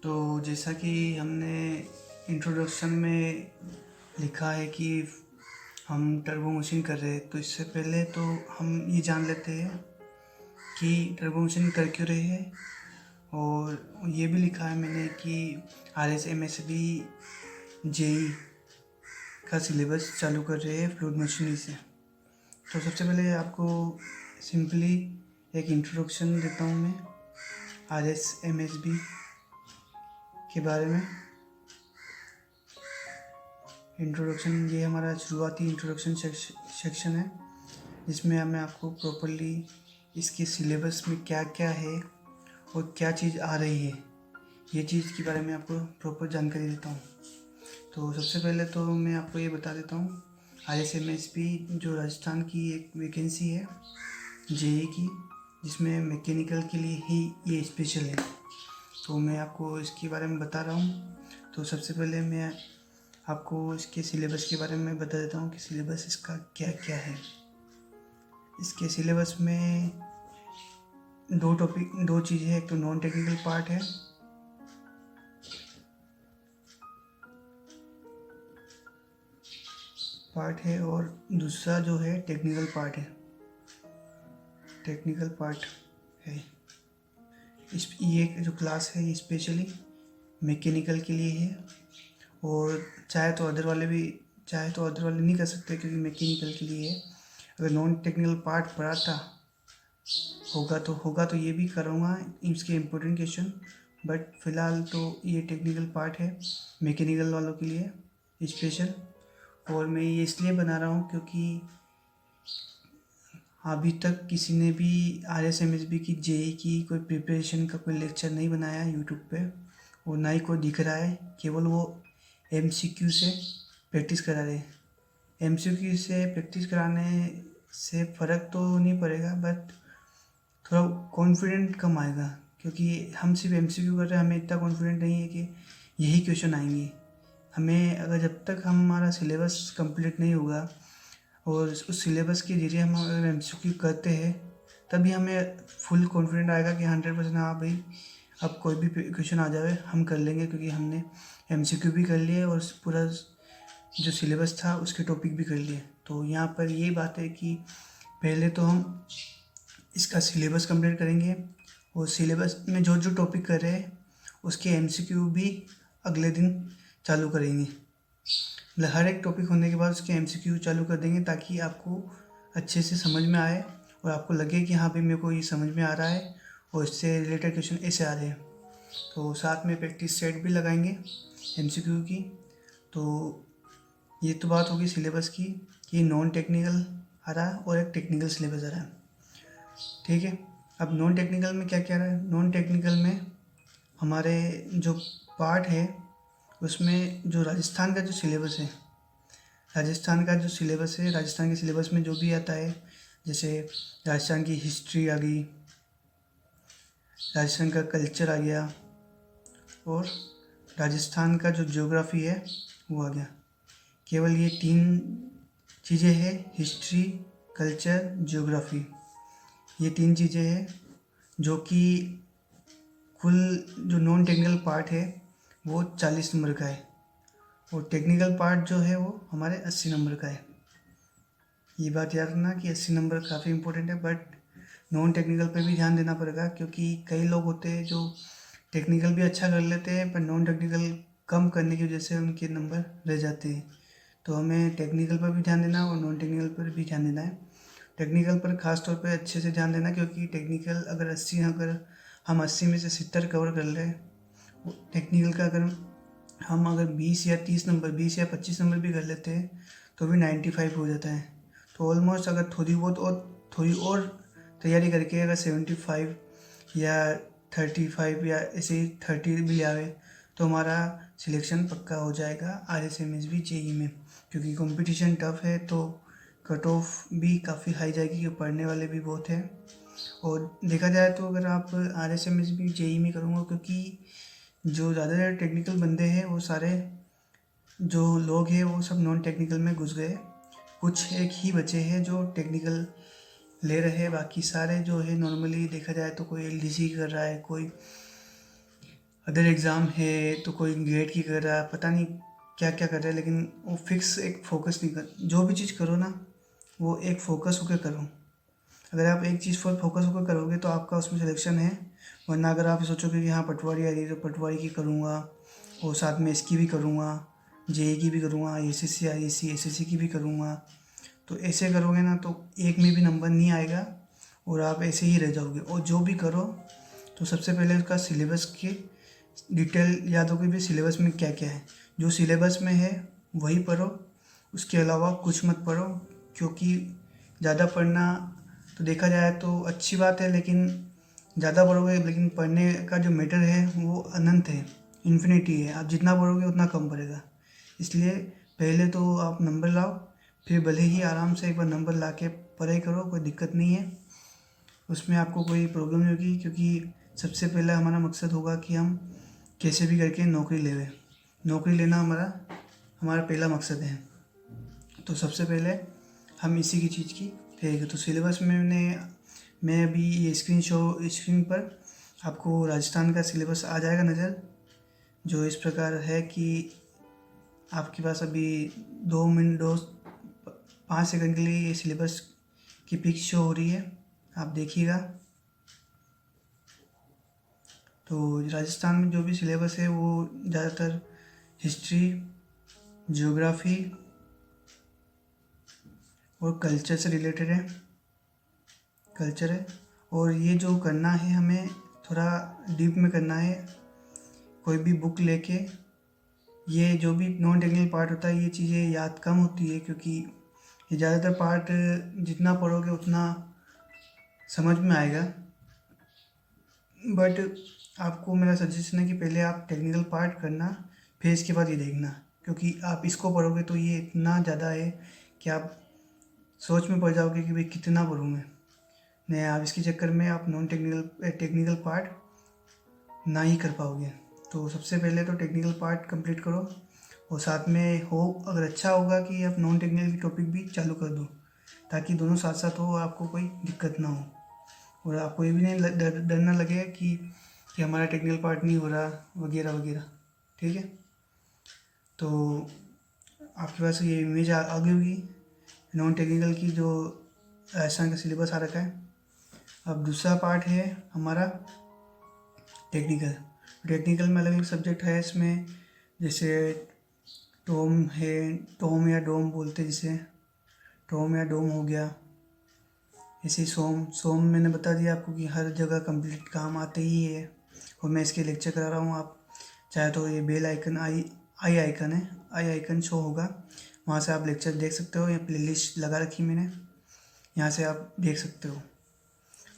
तो जैसा कि हमने इंट्रोडक्शन में लिखा है कि हम टर्बो मशीन कर रहे हैं, तो इससे पहले तो हम ये जान लेते हैं कि टर्बो मशीन कर क्यों रहे हैं। और ये भी लिखा है मैंने कि RSMSB जेई का सिलेबस चालू कर रहे हैं फ्लूइड मशीनरी से। तो सबसे पहले आपको सिंपली एक इंट्रोडक्शन देता हूँ मैं RSMSB के बारे में। इंट्रोडक्शन, ये हमारा शुरुआती इंट्रोडक्शन सेक्शन है, जिसमें मैं आपको प्रॉपरली इसके सिलेबस में क्या क्या है और क्या चीज़ आ रही है, ये चीज़ के बारे में आपको प्रॉपर जानकारी देता हूँ। तो सबसे पहले तो मैं आपको ये बता देता हूँ, RSMSB जो राजस्थान की एक वैकेंसी है जेई की, जिसमें मैकेनिकल के लिए ही ये स्पेशल है। तो मैं आपको इसके बारे में बता रहा हूँ। तो सबसे पहले मैं आपको इसके सिलेबस के बारे में बता देता हूँ कि सिलेबस इसका क्या क्या है। इसके सिलेबस में दो चीज़ें हैं। एक तो नॉन टेक्निकल पार्ट है और दूसरा जो है टेक्निकल पार्ट है। ये जो क्लास है ये स्पेशली मैकेनिकल के लिए है, और चाहे तो अदर वाले नहीं कर सकते, क्योंकि मैकेनिकल के लिए है। अगर नॉन टेक्निकल पार्ट पढ़ाता होगा तो ये भी करूँगा इसके इम्पोर्टेंट क्वेश्चन, बट फिलहाल तो ये टेक्निकल पार्ट है मैकेनिकल वालों के लिए स्पेशल। और मैं ये इसलिए बना रहा हूँ क्योंकि अभी तक किसी ने भी RSMSB की जेई की कोई प्रिपरेशन का कोई लेक्चर नहीं बनाया यूट्यूब पे, और ना ही कोई दिख रहा है। केवल वो MCQ से प्रैक्टिस करा रहे हैं। MCQ से प्रैक्टिस कराने से फ़र्क तो नहीं पड़ेगा, बट थोड़ा कॉन्फिडेंट कम आएगा, क्योंकि हम सिर्फ MCQ कर रहे हैं, हमें इतना कॉन्फिडेंट नहीं है कि यही क्वेश्चन आएंगे। हमें अगर जब तक हमारा सिलेबस कंप्लीट नहीं होगा और उस सिलेबस के जरिए हम अगर MCQ करते हैं, तभी हमें फुल कॉन्फिडेंट आएगा कि 100% हाँ भाई, अब कोई भी क्वेश्चन आ जाए हम कर लेंगे, क्योंकि हमने MCQ भी कर लिए और पूरा जो सिलेबस था उसके टॉपिक भी कर लिए। तो यहाँ पर यही बात है कि पहले तो हम इसका सिलेबस कंप्लीट करेंगे, और सिलेबस में जो जो टॉपिक कर रहे हैं उसके MCQ भी अगले दिन चालू करेंगे। मतलब हर एक टॉपिक होने के बाद उसके MCQ चालू कर देंगे, ताकि आपको अच्छे से समझ में आए और आपको लगे कि हाँ भाई मेरे को ये समझ में आ रहा है और इससे रिलेटेड क्वेश्चन ऐसे आ रहे हैं। तो साथ में प्रैक्टिस सेट भी लगाएंगे MCQ की। तो ये तो बात होगी सिलेबस की कि नॉन टेक्निकल आ रहा है और एक टेक्निकल सिलेबस आ रहा है, ठीक है। अब नॉन टेक्निकल में क्या क्या रहा है। नॉन टेक्निकल में हमारे जो पार्ट है उसमें जो राजस्थान का जो सिलेबस है, राजस्थान के सिलेबस में जो भी आता है, जैसे राजस्थान की हिस्ट्री आ गई, राजस्थान का कल्चर आ गया, और राजस्थान का जो ज्योग्राफी है वो आ गया। केवल ये 3 चीज़ें हैं, हिस्ट्री, कल्चर, ज्योग्राफी। ये 3 चीज़ें हैं जो कि कुल जो नॉन टेक्निकल पार्ट है वो 40 नंबर का है, और टेक्निकल पार्ट जो है वो हमारे 80 नंबर का है। ये बात याद रखना कि 80 नंबर काफ़ी इंपॉर्टेंट है, बट नॉन टेक्निकल पे भी ध्यान देना पड़ेगा, क्योंकि कई लोग होते हैं जो टेक्निकल भी अच्छा कर लेते हैं पर नॉन टेक्निकल कम करने की वजह से उनके नंबर रह जाते हैं। तो हमें टेक्निकल पर भी ध्यान देना और नॉन टेक्निकल पर भी ध्यान देना है। टेक्निकल पर ख़ास तौर पे अच्छे से ध्यान देना, क्योंकि टेक्निकल अगर 80 में से 70 कवर कर लें, टेक्निकल का अगर 20 या 30 नंबर, 20 या 25 नंबर भी कर लेते हैं तो भी 95 हो जाता है। तो ऑलमोस्ट अगर थोड़ी और तैयारी करके अगर 75 या 35 या ऐसे ही 30 भी आवे तो हमारा सिलेक्शन पक्का हो जाएगा RSMSB जेई में, क्योंकि कंपटीशन टफ है। तो कट ऑफ भी काफ़ी हाई जाएगी, क्योंकि पढ़ने वाले भी बहुत हैं। और देखा जाए तो अगर आप RSMSB जेई में करूँगा, क्योंकि जो ज़्यादा टेक्निकल बंदे हैं वो सारे जो लोग हैं वो सब नॉन टेक्निकल में घुस गए। कुछ एक ही बचे हैं जो टेक्निकल ले रहे हैं, बाकी सारे जो है नॉर्मली देखा जाए तो कोई LDC कर रहा है, कोई अदर एग्ज़ाम है तो कोई गेट की कर रहा है, पता नहीं क्या क्या कर रहा है, लेकिन वो फिक्स एक फोकस नहीं कर, जो भी चीज़ करो ना वो एक फोकस होकर करो। अगर आप एक चीज़ पर फोकस होकर करोगे तो आपका उसमें सिलेक्शन है। वरना अगर आप सोचोगे कि हाँ पटवारी आ रही है तो पटवारी की करूँगा और साथ में इसकी भी करूँगा, जेई की भी करूँगा, एसएससी आईएससी एसएससी की भी करूँगा, तो ऐसे करोगे ना तो एक में भी नंबर नहीं आएगा और आप ऐसे ही रह जाओगे। और जो भी करो तो सबसे पहले उसका सिलेबस की डिटेल याद होगी भी सिलेबस में क्या क्या है। जो सिलेबस में है वही पढ़ो, उसके अलावा कुछ मत पढ़ो, क्योंकि ज़्यादा पढ़ना तो देखा जाए तो अच्छी बात है, लेकिन ज़्यादा पढ़ोगे लेकिन पढ़ने का जो मैटर है वो अनंत है, इन्फिनिटी है। आप जितना पढ़ोगे उतना कम पड़ेगा। इसलिए पहले तो आप नंबर लाओ, फिर भले ही आराम से एक बार नंबर ला के पढ़ाई करो, कोई दिक्कत नहीं है, उसमें आपको कोई प्रॉब्लम नहीं होगी। क्योंकि सबसे पहला हमारा मकसद होगा कि हम कैसे भी करके नौकरी ले लें। नौकरी लेना हमारा हमारा पहला मकसद है। तो सबसे पहले हम इसी की चीज़ की रहेगी। तो सिलेबस में मैं अभी ये स्क्रीन पर आपको राजस्थान का सिलेबस आ जाएगा नज़र, जो इस प्रकार है कि आपके पास अभी 5 सेकंड के लिए ये सिलेबस की पिक शो हो रही है, आप देखिएगा। तो राजस्थान में जो भी सिलेबस है वो ज़्यादातर हिस्ट्री, ज्योग्राफी और कल्चर से रिलेटेड है, कल्चर है। और ये जो करना है हमें थोड़ा डीप में करना है। कोई भी बुक लेके ये जो भी नॉन टेक्निकल पार्ट होता है ये चीज़ें याद कम होती है, क्योंकि ये ज़्यादातर पार्ट जितना पढ़ोगे उतना समझ में आएगा। बट आपको मेरा सजेशन है कि पहले आप टेक्निकल पार्ट करना, फिर इसके बाद ये देखना, क्योंकि आप इसको पढ़ोगे तो ये इतना ज़्यादा है कि आप सोच में पड़ जाओगे कि भाई कितना पढ़ूँ मैं। नहीं, आप इसके चक्कर में आप नॉन टेक्निकल पार्ट ना ही कर पाओगे। तो सबसे पहले तो टेक्निकल पार्ट कंप्लीट करो, और साथ में हो अगर अच्छा होगा कि आप नॉन टेक्निकल की टॉपिक भी चालू कर दो, ताकि दोनों साथ साथ हो, आपको कोई दिक्कत ना हो और आपको ये भी नहीं डर ना लगे कि हमारा टेक्निकल पार्ट नहीं हो रहा वगैरह वगैरह। ठीक है, तो आपके पास ये इमेज आ गई होगी नॉन टेक्निकल की, जो राजस्थान का सिलेबस आ रखा है। अब दूसरा पार्ट है हमारा टेक्निकल। टेक्निकल में अलग अलग सब्जेक्ट है इसमें, जैसे टोम है, टोम या डोम बोलते हैं जिसे, टोम या डोम हो गया। ऐसे ही सोम मैंने बता दिया आपको कि हर जगह कंप्लीट काम आते ही है, और मैं इसके लेक्चर करा रहा हूँ। आप चाहे तो ये बेल आइकन आई आइकन है, आई आइकन शो होगा, वहाँ से आप लेक्चर देख सकते हो, या प्लेलिस्ट लगा रखी मैंने, यहाँ से आप देख सकते हो।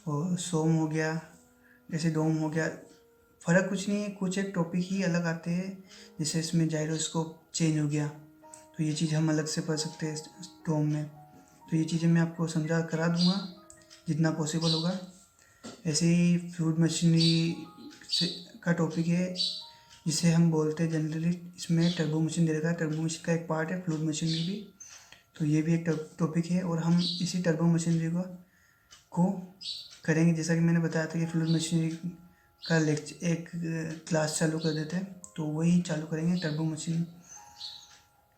और सोम हो गया, जैसे डोम हो गया, फ़र्क कुछ नहीं है, कुछ एक टॉपिक ही अलग आते हैं। जैसे इसमें जाइरोस्कोप चेंज हो गया तो ये चीज़ हम अलग से पढ़ सकते हैं डोम में। तो ये चीज़ें मैं आपको समझा करा दूँगा जितना पॉसिबल होगा। ऐसे ही फ्लूइड मशीनरी का टॉपिक है, जिसे हम बोलते हैं जनरली, इसमें टर्बो मशीन दे रखा है। टर्बो मशीन का एक पार्ट है फ्लूइड मशीनरी भी, तो ये भी एक टॉपिक है, और हम इसी टर्बो मशीनरी को करेंगे। जैसा कि मैंने बताया था कि फ्लूइड मशीनरी का लेक्चर एक क्लास चालू कर देते हैं, तो वही चालू करेंगे, टर्बो मशीन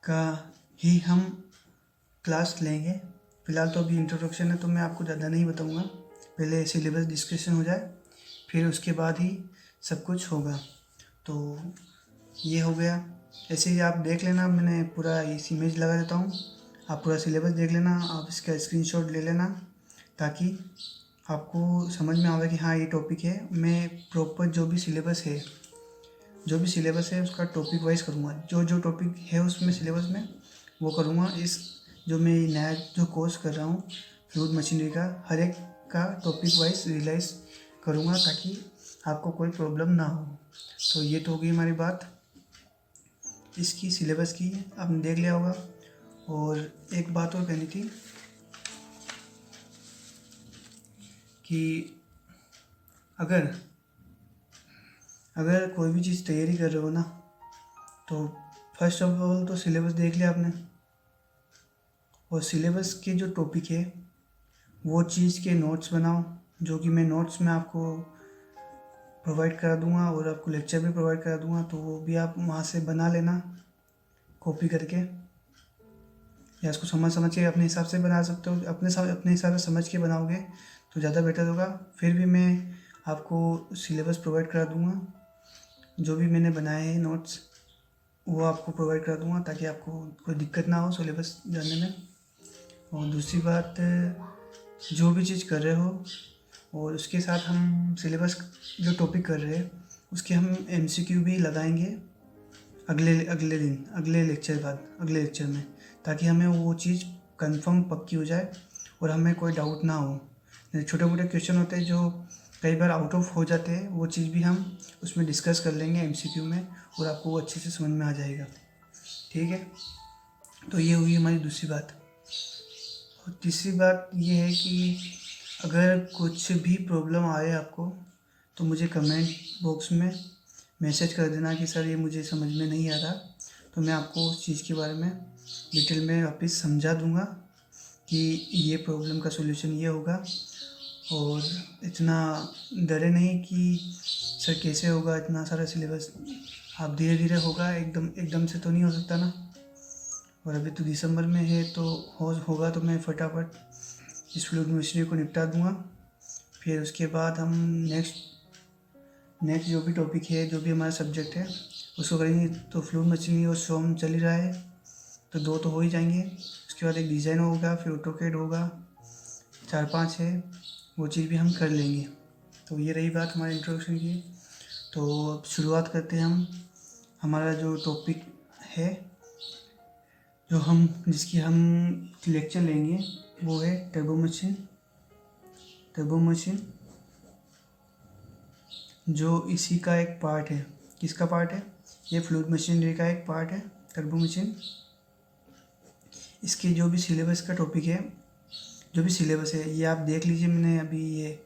का ही हम क्लास लेंगे। फ़िलहाल तो अभी इंट्रोडक्शन है, तो मैं आपको ज़्यादा नहीं बताऊंगा, पहले सिलेबस डिस्कशन हो जाए, फिर उसके बाद ही सब कुछ होगा। तो ये हो गया। ऐसे ही आप देख लेना, मैंने पूरा इस इमेज लगा देता हूँ, आप पूरा सिलेबस देख लेना, आप इसका स्क्रीनशॉट ले लेना, ताकि आपको समझ में आवे कि हाँ ये टॉपिक है। मैं प्रॉपर जो भी सिलेबस है उसका टॉपिक वाइज करूँगा, जो जो टॉपिक है उसमें सिलेबस में वो करूँगा। इस जो मैं नया जो कोर्स कर रहा हूँ फ्लूइड मशीनरी का, हर एक का टॉपिक वाइज रियलाइज़ करूँगा, ताकि आपको कोई प्रॉब्लम ना हो। तो ये तो हो गई हमारी बात इसकी सिलेबस की, आपने देख लिया होगा। और एक बात और कहनी थी कि अगर कोई भी चीज़ तैयारी कर रहे हो ना, तो फर्स्ट ऑफ ऑल तो सिलेबस देख लिया आपने, और सिलेबस के जो टॉपिक है वो चीज़ के नोट्स बनाओ, जो कि मैं नोट्स में आपको प्रोवाइड करा दूँगा और आपको लेक्चर भी प्रोवाइड करा दूँगा, तो वो भी आप वहाँ से बना लेना कॉपी करके, या इसको समझ के अपने हिसाब से बना सकते हो। अपने हिसाब से समझ के बनाओगे तो ज़्यादा बेटर होगा। फिर भी मैं आपको सिलेबस प्रोवाइड करा दूँगा, जो भी मैंने बनाए हैं नोट्स वो आपको प्रोवाइड करा दूँगा, ताकि आपको कोई दिक्कत ना हो सिलेबस जानने में। और दूसरी बात, जो भी चीज़ कर रहे हो और उसके साथ हम सिलेबस जो टॉपिक कर रहे हैं उसके हम एमसीक्यू भी लगाएंगे अगले लेक्चर में, ताकि हमें वो चीज़ कंफर्म पक्की हो जाए और हमें कोई डाउट ना हो। छोटे मोटे क्वेश्चन होते हैं जो कई बार आउट ऑफ हो जाते हैं, वो चीज़ भी हम उसमें डिस्कस कर लेंगे एमसीक्यू में, और आपको वो अच्छे से समझ में आ जाएगा। ठीक है, तो ये हुई हमारी दूसरी बात। और तीसरी बात ये है कि अगर कुछ भी प्रॉब्लम आए आपको तो मुझे कमेंट बॉक्स में मैसेज कर देना कि सर ये मुझे समझ में नहीं आ रहा, तो मैं आपको उस चीज़ के बारे में डिटेल में वापस समझा दूंगा कि ये प्रॉब्लम का सॉल्यूशन ये होगा। और इतना डरे नहीं कि सर कैसे होगा इतना सारा सिलेबस, आप धीरे धीरे होगा, एकदम से तो नहीं हो सकता ना। और अभी तो दिसंबर में है, तो होगा तो मैं फटाफट इस फ्लूइड मशीनरी को निपटा दूंगा। फिर उसके बाद हम नेक्स्ट जो भी टॉपिक है, जो भी हमारा सब्जेक्ट है उसको करेंगे। तो फ्लूइड मशीनरी और सोम चल ही रहा है, तो 2 तो हो ही जाएंगे। उसके बाद एक डिज़ाइन होगा, फिर ऑटोकैड होगा, 4-5 है, वो चीज़ भी हम कर लेंगे। तो ये रही बात हमारे इंट्रोडक्शन की। तो अब शुरुआत करते हैं हम। हमारा जो टॉपिक है, जिसकी हम लेक्चर लेंगे, वो है टर्बो मशीन, जो इसी का एक पार्ट है। किसका पार्ट है? ये फ्लूइड मशीनरी का एक पार्ट है, टर्बो मशीन। इसके जो भी सिलेबस का टॉपिक है, जो भी सिलेबस है, ये आप देख लीजिए। मैंने अभी ये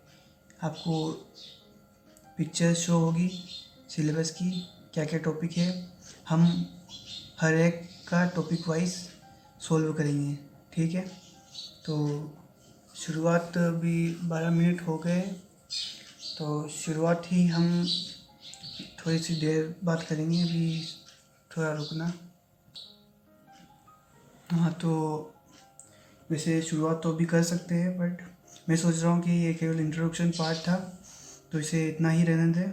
आपको पिक्चर शो होगी सिलेबस की, क्या क्या टॉपिक है। हम हर एक का टॉपिक वाइज सॉल्व करेंगे। ठीक है, तो शुरुआत अभी 12 मिनट हो गए, तो शुरुआत ही हम थोड़ी सी देर बात करेंगे। अभी थोड़ा रुकना। हाँ, तो वैसे शुरुआत तो अभी कर सकते हैं, बट मैं सोच रहा हूँ कि ये केवल इंट्रोडक्शन पार्ट था, तो इसे इतना ही रहने दें।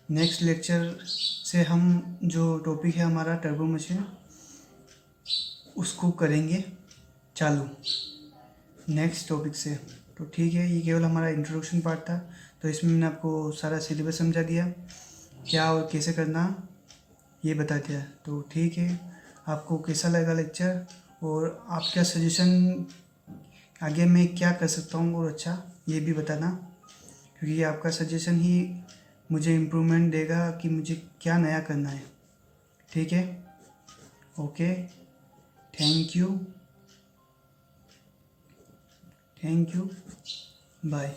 नेक्स्ट लेक्चर से हम जो टॉपिक है हमारा टर्बो मशीन, उसको करेंगे चालू नेक्स्ट टॉपिक से। तो ठीक है, ये केवल हमारा इंट्रोडक्शन पार्ट था, तो इसमें मैंने आपको सारा सिलेबस समझा दिया, क्या और कैसे करना ये बता दिया। तो ठीक है, आपको कैसा लगा लेक्चर, और आप क्या सजेशन, आगे मैं क्या कर सकता हूँ और अच्छा, ये भी बताना, क्योंकि आपका सजेशन ही मुझे इम्प्रूवमेंट देगा कि मुझे क्या नया करना है। ठीक है, ओके, थैंक यू, बाय।